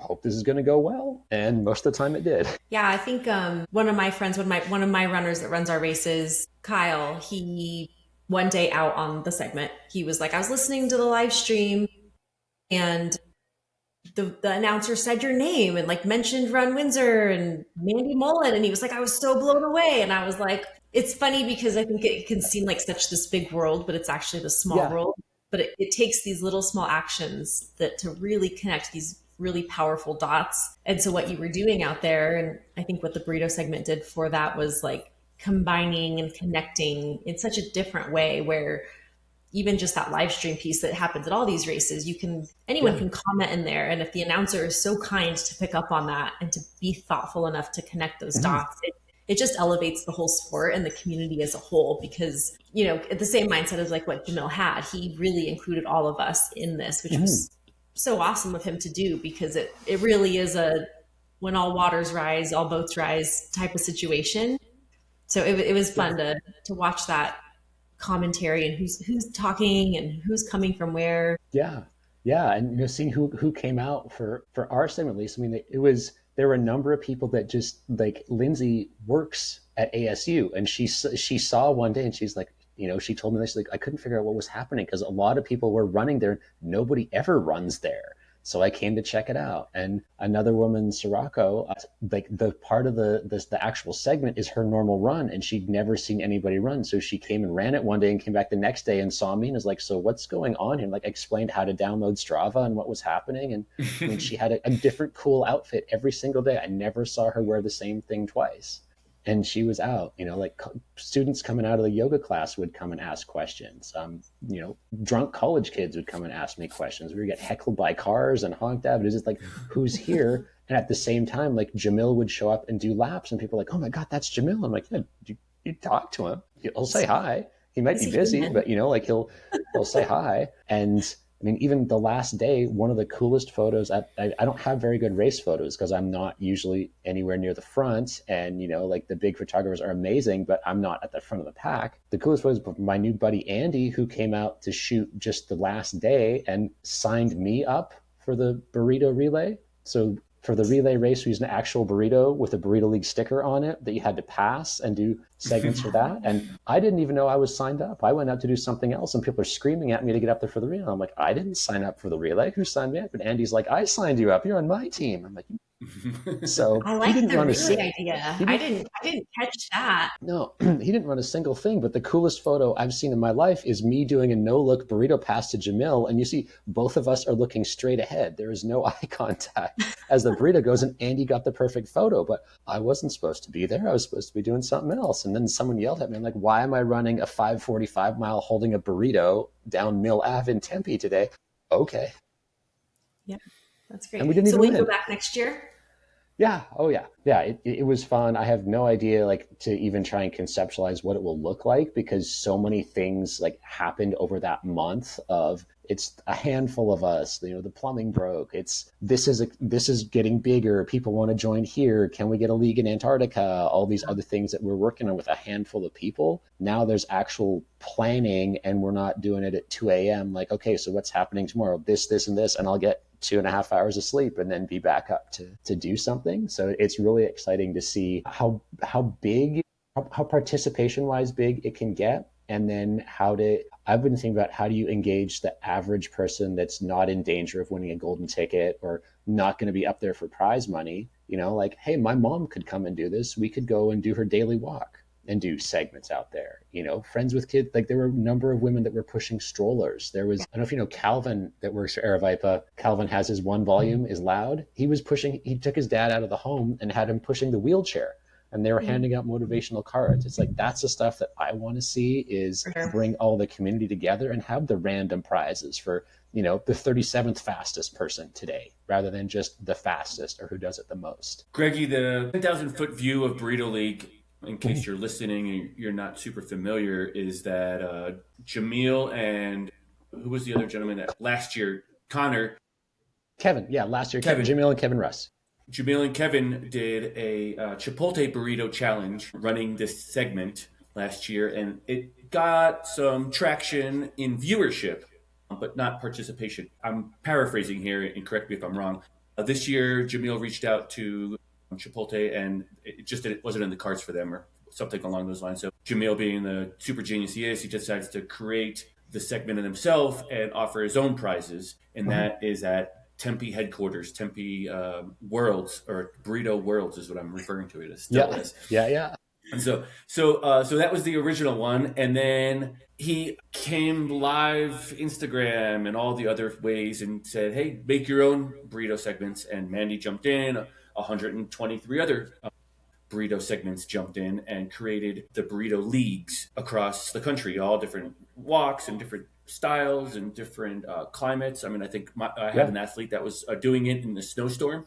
hope this is going to go well, and most of the time it did. Yeah, I think one of my friends, one of my runners that runs our races, Kyle, he one day out on the segment, he was like, I was listening to the live stream, and the announcer said your name and like mentioned Ron Windsor and Mandy Mullen, and he was like, I was so blown away. And I was like, it's funny because I think it can seem like such this big world, but it's actually the small world. But it takes these little small actions to really connect these really powerful dots. And so what you were doing out there, and I think what the burrito segment did for that was like combining and connecting in such a different way, where even just that live stream piece that happens at all these races, anyone can comment in there. And if the announcer is so kind to pick up on that and to be thoughtful enough to connect those dots, it just elevates the whole sport and the community as a whole, because, the same mindset as like what Jamil had, he really included all of us in this, which was so awesome of him to do, because it really is a when all waters rise, all boats rise type of situation. So it was fun to watch that commentary and who's talking and who's coming from where. Yeah. And seeing who came out for our segment, at least. I mean, there were a number of people that just, like, Lindsay works at ASU, and she saw one day, and she's like, she told me this, like, I couldn't figure out what was happening because a lot of people were running there. Nobody ever runs there. So I came to check it out. And another woman, Sirocco, like the part of the actual segment is her normal run, and she'd never seen anybody run. So she came and ran it one day and came back the next day and saw me and was like, so what's going on here? And like explained how to download Strava and what was happening. And I mean, she had a different cool outfit every single day. I never saw her wear the same thing twice. And she was out, like students coming out of the yoga class would come and ask questions. Drunk college kids would come and ask me questions. We would get heckled by cars and honked at. But it's just like, who's here? And at the same time, like Jamil would show up and do laps, and people are like, oh my God, that's Jamil. I'm like, yeah, you talk to him. He'll say hi. He might be busy, but he'll say hi. And I mean, even the last day, one of the coolest photos, I don't have very good race photos because I'm not usually anywhere near the front. And, like the big photographers are amazing, but I'm not at the front of the pack. The coolest photos of my new buddy, Andy, who came out to shoot just the last day and signed me up for the burrito relay. So for the relay race, we used an actual burrito with a Burrito League sticker on it that you had to pass and do segments for that. And I didn't even know I was signed up. I went out to do something else, and people are screaming at me to get up there for the relay. I'm like, I didn't sign up for the relay. Who signed me up? And Andy's like, I signed you up. You're on my team. I'm like, so I like the relay idea. I didn't catch that. No, he didn't run a single thing. But the coolest photo I've seen in my life is me doing a no-look burrito pass to Jamil. And you see both of us are looking straight ahead. There is no eye contact as the burrito goes, and Andy got the perfect photo. But I wasn't supposed to be there. I was supposed to be doing something else. And then someone yelled at me. I'm like, why am I running a 5:45 mile holding a burrito down Mill Ave in Tempe today? Okay. Yeah, that's great. And we didn't so even will you win. go back next year? Yeah. Oh, yeah. Yeah. It was fun. I have no idea, like, to even try and conceptualize what it will look like because so many things like happened over that month of it's a handful of us, the plumbing broke. This is getting bigger. People want to join here. Can we get a league in Antarctica? All these other things that we're working on with a handful of people. Now there's actual planning and we're not doing it at 2 a.m. Like, okay, so what's happening tomorrow? This, and this, and I'll get 2.5 hours of sleep and then be back up to do something. So it's really exciting to see how big, how participation wise big it can get. And then I've been thinking about how do you engage the average person that's not in danger of winning a golden ticket or not going to be up there for prize money, like, hey, my mom could come and do this. We could go and do her daily walk and do segments out there, friends with kids. Like there were a number of women that were pushing strollers. There was, I don't know if you know Calvin that works for Aravipa. Calvin has his one volume is loud. He took his dad out of the home and had him pushing the wheelchair and they were handing out motivational cards. It's like, that's the stuff that I want to see is bring all the community together and have the random prizes for, the 37th fastest person today, rather than just the fastest or who does it the most. Greggi, the 10,000-foot view of Burrito League, in case you're listening and you're not super familiar, is that Jamil and who was the other gentleman that last year? Connor. Kevin. Yeah, last year, Kevin. Jamil and Kevin Russ. Jamil and Kevin did a Chipotle burrito challenge running this segment last year, and it got some traction in viewership, but not participation. I'm paraphrasing here, and correct me if I'm wrong. This year, Jamil reached out to Chipotle, and it wasn't in the cards for them or something along those lines. So Jamil, being the super genius he is, he decides to create the segment in himself and offer his own prizes, and that is at Tempe headquarters, Tempe Worlds, or Burrito Worlds is what I'm referring to it as. Still is. Yeah. And so that was the original one, and then he came live Instagram and all the other ways and said, "Hey, make your own burrito segments." And Mandy jumped in. 123 other burrito segments jumped in and created the burrito leagues across the country, all different walks and different styles and different climates. I mean, I think I have an athlete that was doing it in the snowstorm.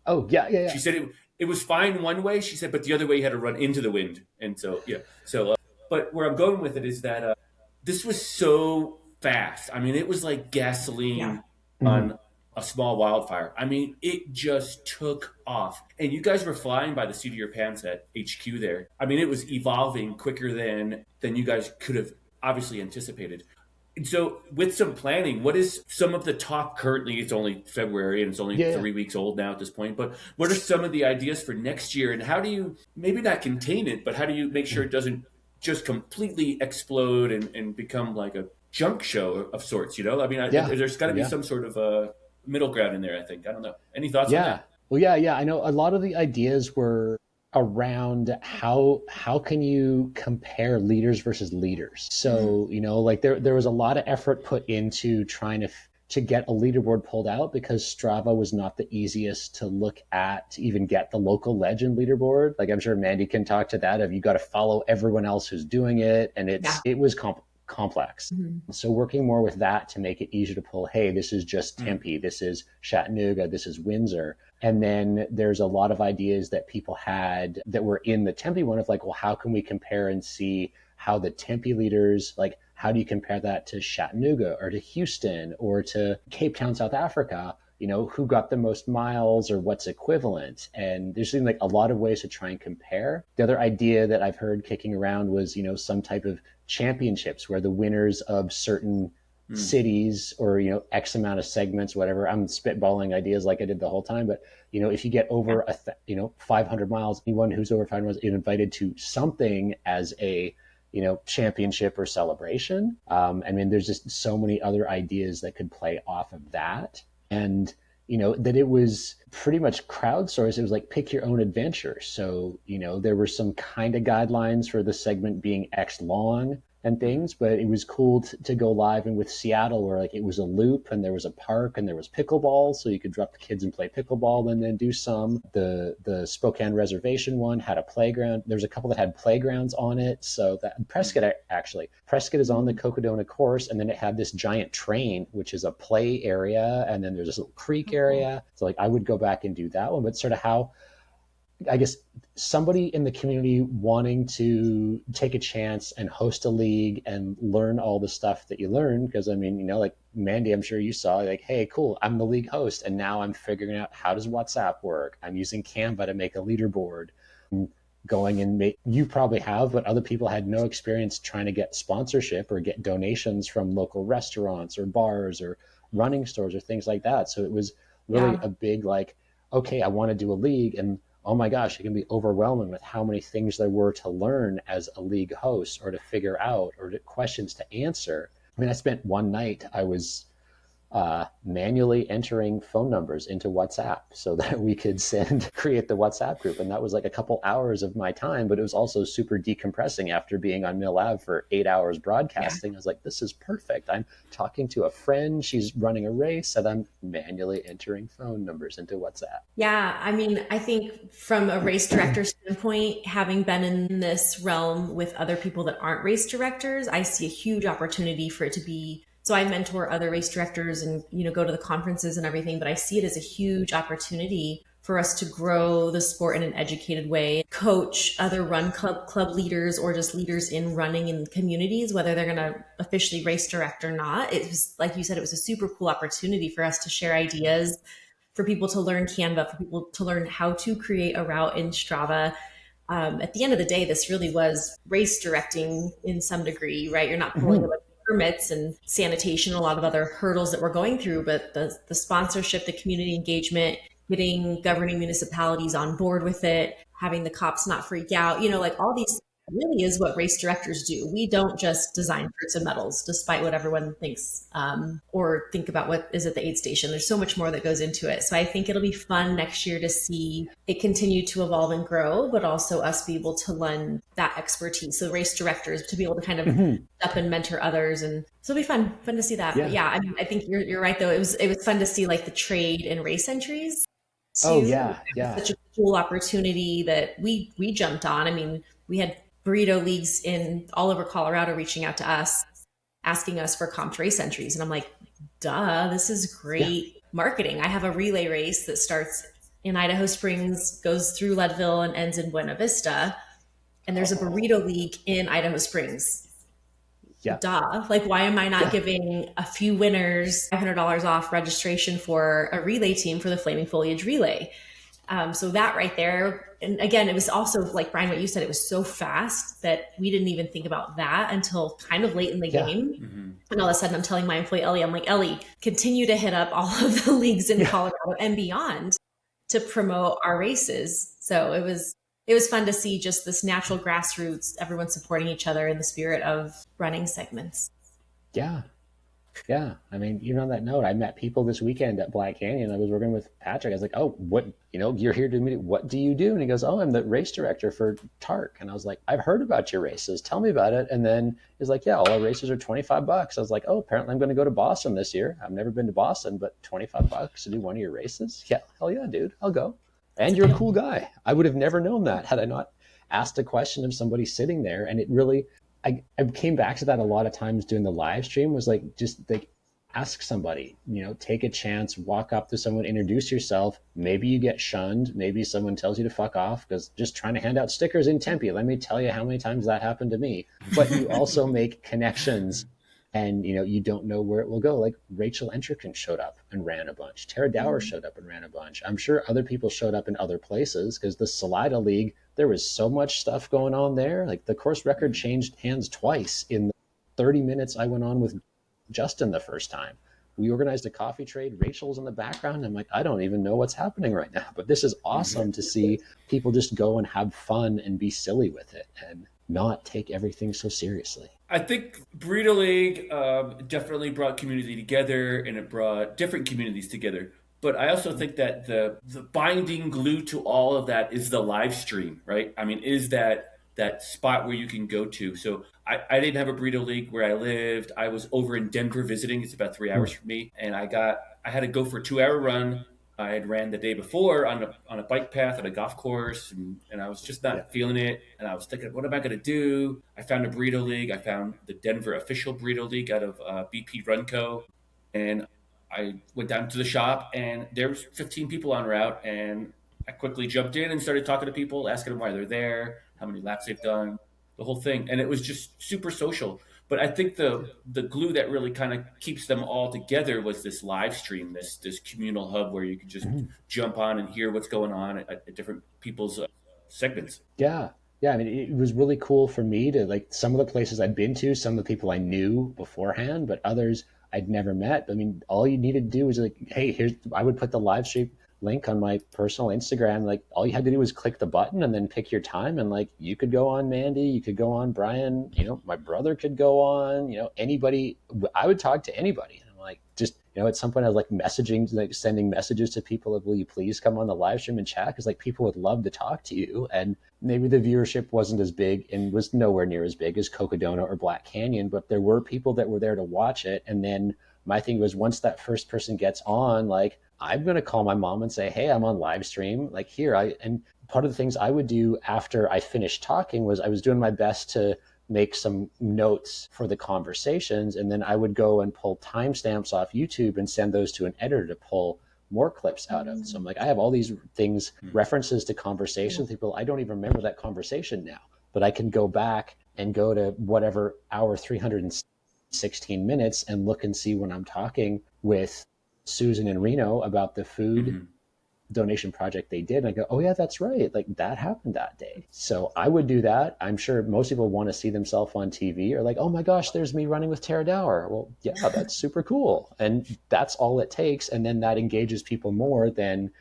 Oh, yeah. She said it was fine one way. She said, but the other way you had to run into the wind. And so, yeah. So, but where I'm going with it is that this was so fast. I mean, it was like gasoline on a small wildfire. I mean, it just took off. And you guys were flying by the seat of your pants at HQ there. I mean, it was evolving quicker than you guys could have obviously anticipated. And so with some planning, what is some of the top currently? It's only February and it's only 3 weeks old now at this point, but what are some of the ideas for next year, and how do you maybe not contain it, but how do you make sure it doesn't just completely explode and become like a junk show of sorts? I mean, there's got to be some sort of a middle ground in there, I think. I don't know. Any thoughts on that? Well, yeah. I know a lot of the ideas were around how can you compare leaders versus leaders. So, like there was a lot of effort put into trying to get a leaderboard pulled out because Strava was not the easiest to look at to even get the local legend leaderboard. Like I'm sure Mandy can talk to that, of you got to follow everyone else who's doing it. And it was complex. So working more with that to make it easier to pull, hey, this is just Tempe, this is Chattanooga, this is Windsor. And then there's a lot of ideas that people had that were in the Tempe one of like, well, how can we compare and see how the Tempe leaders, like, how do you compare that to Chattanooga or to Houston or to Cape Town, South Africa? Who got the most miles or what's equivalent? And there's like a lot of ways to try and compare. The other idea that I've heard kicking around was, some type of championships where the winners of certain cities or, X amount of segments, whatever. I'm spitballing ideas like I did the whole time. But, if you get over 500 miles, anyone who's over 500 miles is invited to something as a, championship or celebration. I mean, there's just so many other ideas that could play off of that. And, that it was pretty much crowdsourced. It was like, pick your own adventure. So, there were some kind of guidelines for the segment being X long. and things, but it was cool to go live. And with Seattle, where like it was a loop and there was a park and there was pickleball, so you could drop the kids and play pickleball and then do some. The Spokane Reservation one had a playground. There's a couple that had playgrounds on it. So that Prescott is on the Cocodona course, and then it had this giant train, which is a play area, and then there's this little creek area. So like I would go back and do that one, but sort of how, I guess, somebody in the community wanting to take a chance and host a league and learn all the stuff that you learn. Because I mean, like Mandy, I'm sure you saw like, hey, cool, I'm the league host, and now I'm figuring out how does WhatsApp work. I'm using Canva to make a leaderboard. Going and you probably have, but other people had no experience trying to get sponsorship or get donations from local restaurants or bars or running stores or things like that. So it was really a big like, okay, I want to do a league, and oh my gosh, it can be overwhelming with how many things there were to learn as a league host or to figure out or to questions to answer. I mean, I spent one night, I was manually entering phone numbers into WhatsApp so that we could create the WhatsApp group. And that was like a couple hours of my time, but it was also super decompressing after being on Mill Ave for 8 hours broadcasting. I was like, this is perfect. I'm talking to a friend, she's running a race, and I'm manually entering phone numbers into WhatsApp. Yeah, I mean, I think from a race director standpoint, having been in this realm with other people that aren't race directors, I see a huge opportunity for it to be. So I mentor other race directors and, go to the conferences and everything, but I see it as a huge opportunity for us to grow the sport in an educated way, coach other run club leaders or just leaders in running in communities, whether they're going to officially race direct or not. It was, like you said, it was a super cool opportunity for us to share ideas, for people to learn Canva, for people to learn how to create a route in Strava. At the end of the day, this really was race directing in some degree, right? You're not pulling permits and sanitation, a lot of other hurdles that we're going through, but the sponsorship, the community engagement, getting governing municipalities on board with it, having the cops not freak out, like all these really is what race directors do. We don't just design fruits and medals, despite what everyone thinks, or think about what is at the aid station. There's so much more that goes into it. So I think it'll be fun next year to see it continue to evolve and grow, but also us be able to lend that expertise. So race directors to be able to kind of up and mentor others. And so it'll be fun to see that. Yeah. But yeah, I mean, I think you're right though. It was fun to see like the trade in race entries. Oh yeah. Such a cool opportunity that we jumped on. I mean, we had burrito leagues in all over Colorado reaching out to us, asking us for comped race entries. And I'm like, duh, this is great marketing. I have a relay race that starts in Idaho Springs, goes through Leadville and ends in Buena Vista. And there's a burrito league in Idaho Springs. Yeah. Duh. Like, why am I not giving a few winners $500 off registration for a relay team for the Flaming Foliage Relay? So that right there. And again, it was also like Brian, what you said, it was so fast that we didn't even think about that until kind of late in the game. And all of a sudden I'm telling my employee, Ellie, I'm like, Ellie, continue to hit up all of the leagues in Colorado and beyond to promote our races. So it was fun to see just this natural grassroots, everyone supporting each other in the spirit of running segments. Yeah. I mean, even on that note, I met people this weekend at Black Canyon. I was working with Patrick. I was like, oh, what, you're here to meet, what do you do? And he goes, oh, I'm the race director for TARC. And I was like, I've heard about your races. Tell me about it. And then he's like, yeah, all our races are $25. I was like, oh, apparently I'm going to go to Boston this year. I've never been to Boston, but $25 to do one of your races? Yeah, hell yeah, dude, I'll go. And you're a cool guy. I would have never known that had I not asked a question of somebody sitting there. And it really, I came back to that a lot of times doing the live stream, was like, just like ask somebody, take a chance, walk up to someone, introduce yourself. Maybe you get shunned. Maybe someone tells you to fuck off, because just trying to hand out stickers in Tempe, let me tell you how many times that happened to me. But you also make connections, and you don't know where it will go. Like Rachel Entrekin showed up and ran a bunch. Tara Dower showed up and ran a bunch. I'm sure other people showed up in other places, because the Salida League, there was so much stuff going on there. Like the course record changed hands twice in the 30 minutes I went on with Justin the first time. We organized a coffee trade. Rachel's in the background. I'm like, I don't even know what's happening right now, but this is awesome to see people just go and have fun and be silly with it and not take everything so seriously. I think Burrito League definitely brought community together, and it brought different communities together. But I also think that the binding glue to all of that is the live stream, right? I mean, is that that spot where you can go to. So I didn't have a Burrito League where I lived. I was over in Denver visiting. It's about 3 hours from me, and I had to go for a 2 hour run. I had ran the day before on a bike path at a golf course, and I was just not feeling it. And I was thinking, what am I going to do? I found a Burrito League. I found the Denver official Burrito League out of BP Run Co. And I went down to the shop, and there was 15 people en route, and I quickly jumped in and started talking to people, asking them why they're there, how many laps they've done, the whole thing. And it was just super social. But I think the glue that really kind of keeps them all together was this live stream, this communal hub where you could just jump on and hear what's going on at different people's segments. Yeah. Yeah. I mean, it was really cool for me to like some of the places I'd been to, some of the people I knew beforehand, but others I'd never met. I mean, all you needed to do was like, hey, I would put the live stream link on my personal Instagram. Like all you had to do was click the button and then pick your time. And like, you could go on Mandy, you could go on Brian, my brother could go on, anybody. I would talk to anybody. And I'm like, just, at some point I was like messaging, like sending messages to people of, will you please come on the live stream and chat? Cause like people would love to talk to you. And maybe the viewership wasn't as big and was nowhere near as big as Cocodona or Black Canyon, but there were people that were there to watch it. And then my thing was once that first person gets on, like, I'm going to call my mom and say, hey, I'm on live stream. Like here, and part of the things I would do after I finished talking was I was doing my best to make some notes for the conversations. And then I would go and pull timestamps off YouTube and send those to an editor to pull more clips out of. So I'm like, I have all these things, references to conversations. People, I don't even remember that conversation now, but I can go back and go to whatever hour, 316 minutes and look and see when I'm talking with Susan and Reno about the food donation project they did. And I go, oh yeah, that's right. Like that happened that day. So I would do that. I'm sure most people want to see themselves on TV or like, oh my gosh, there's me running with Tara Dower. Well, yeah, that's super cool. And that's all it takes. And then that engages people more than,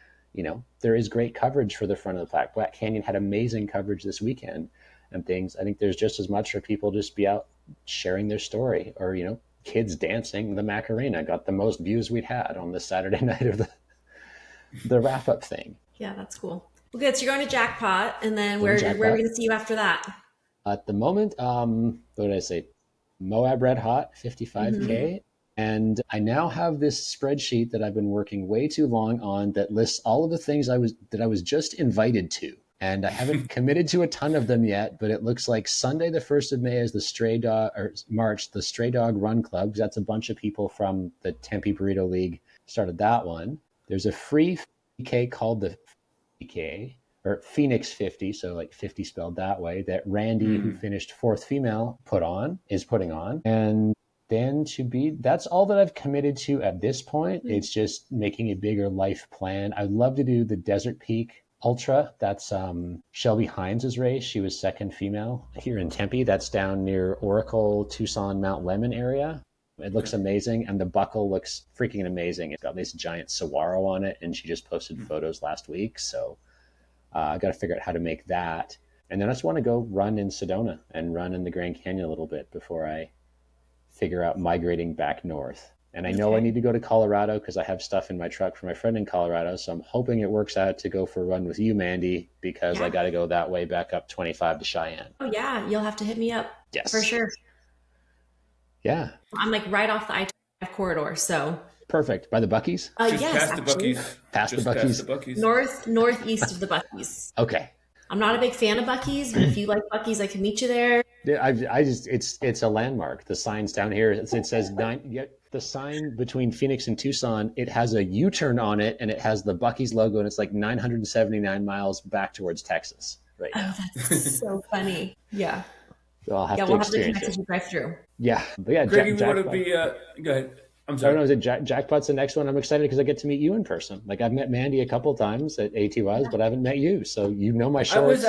there is great coverage for the front of the pack. Black Canyon had amazing coverage this weekend and things. I think there's just as much for people just be out sharing their story or, kids dancing the Macarena got the most views we'd had on the Saturday night of the wrap-up thing. Yeah, that's cool. Well, good. So you're going to Jackpot, and then where are we going to see you after that? At the moment, what did I say? Moab Red Hot, 55K. And I now have this spreadsheet that I've been working way too long on that lists all of the things I was just invited to. And I haven't committed to a ton of them yet, but it looks like Sunday, the 1st of May is the March, the Stray Dog Run Club, because that's a bunch of people from the Tempe Burrito League started that one. There's a free 50K called the 50K, or Phoenix 50, so like 50 spelled that way, that Randy, who finished 4th female, is putting on. And then that's all that I've committed to at this point. It's just making a bigger life plan. I'd love to do the Desert Peak Ultra. That's Shelby Hines' race. She was 2nd female here in Tempe. That's down near Oracle, Tucson, Mount Lemmon area. It looks amazing, and the buckle looks freaking amazing. It's got this giant saguaro on it, and she just posted photos last week. So I got to figure out how to make that. And then I just want to go run in Sedona and run in the Grand Canyon a little bit before I figure out migrating back north. And I know I need to go to Colorado because I have stuff in my truck for my friend in Colorado. So I'm hoping it works out to go for a run with you, Mandy, because I got to go that way back up 25 to Cheyenne. Oh, yeah. You'll have to hit me up. Yes. For sure. Yeah. I'm like right off the I-5 corridor, so. Perfect. By the Buc-ee's? Just yes, past the Buc-ee's. Past the Buc-ee's. Northeast of the Buc-ee's. Okay. I'm not a big fan of Buc-ee's, but if you like Buc-ee's, I can meet you there. Yeah, it's a landmark. The sign's down here. It says the sign between Phoenix and Tucson, it has a U-turn on it, and it has the Buc-ee's logo, and it's like 979 miles back towards Texas right now. Oh, that's so funny. Yeah. So I'll have to we'll have to experience connect as you drive through. Yeah. But yeah, Greggi, we want to be, go ahead. I'm sorry. No, Jackpot's the next one. I'm excited because I get to meet you in person. Like I've met Mandy a couple times at ATYs, but I haven't met you. So my shorts.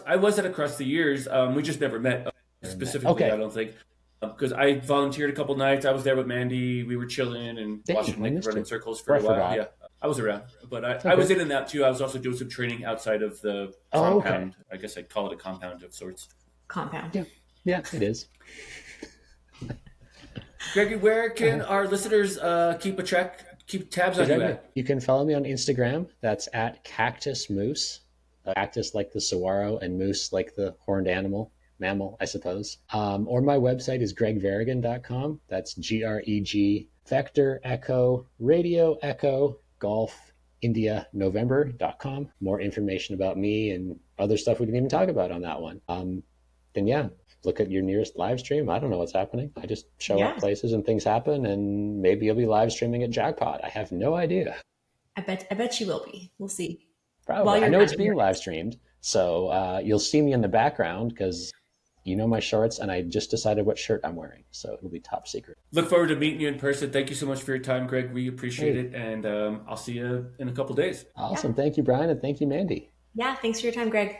I was at across the years. We just never met specifically. Okay. I don't think because I volunteered a couple nights. I was there with Mandy. We were chilling and watching running circles for a while. Forgot. Yeah, I was around, but I was in and out too. I was also doing some training outside of the compound. I guess I'd call it a compound of sorts. Compound. Yeah, it is. Greggi, where can our listeners keep tabs on you at? You can follow me on Instagram. That's at Cactus Moose. cactus like the saguaro, and moose like the horned mammal, I suppose. Or my website is gregveregin.com. That's Greg, Vector Echo, Radio Echo, Golf, India, November.com. More information about me and other stuff we didn't even talk about on that one. Then yeah, look at your nearest live stream. I don't know what's happening. I just show up places and things happen, and maybe you'll be live streaming at Jackpot. I have no idea. I bet you will be. We'll see. Probably. I know it's being live streamed, so you'll see me in the background because you know my shorts, and I just decided what shirt I'm wearing, so it'll be top secret. Look forward to meeting you in person. Thank you so much for your time, Greg. We appreciate it, and I'll see you in a couple days. Awesome. Thank you, Brian, and thank you, Mandy. Yeah, thanks for your time, Greg.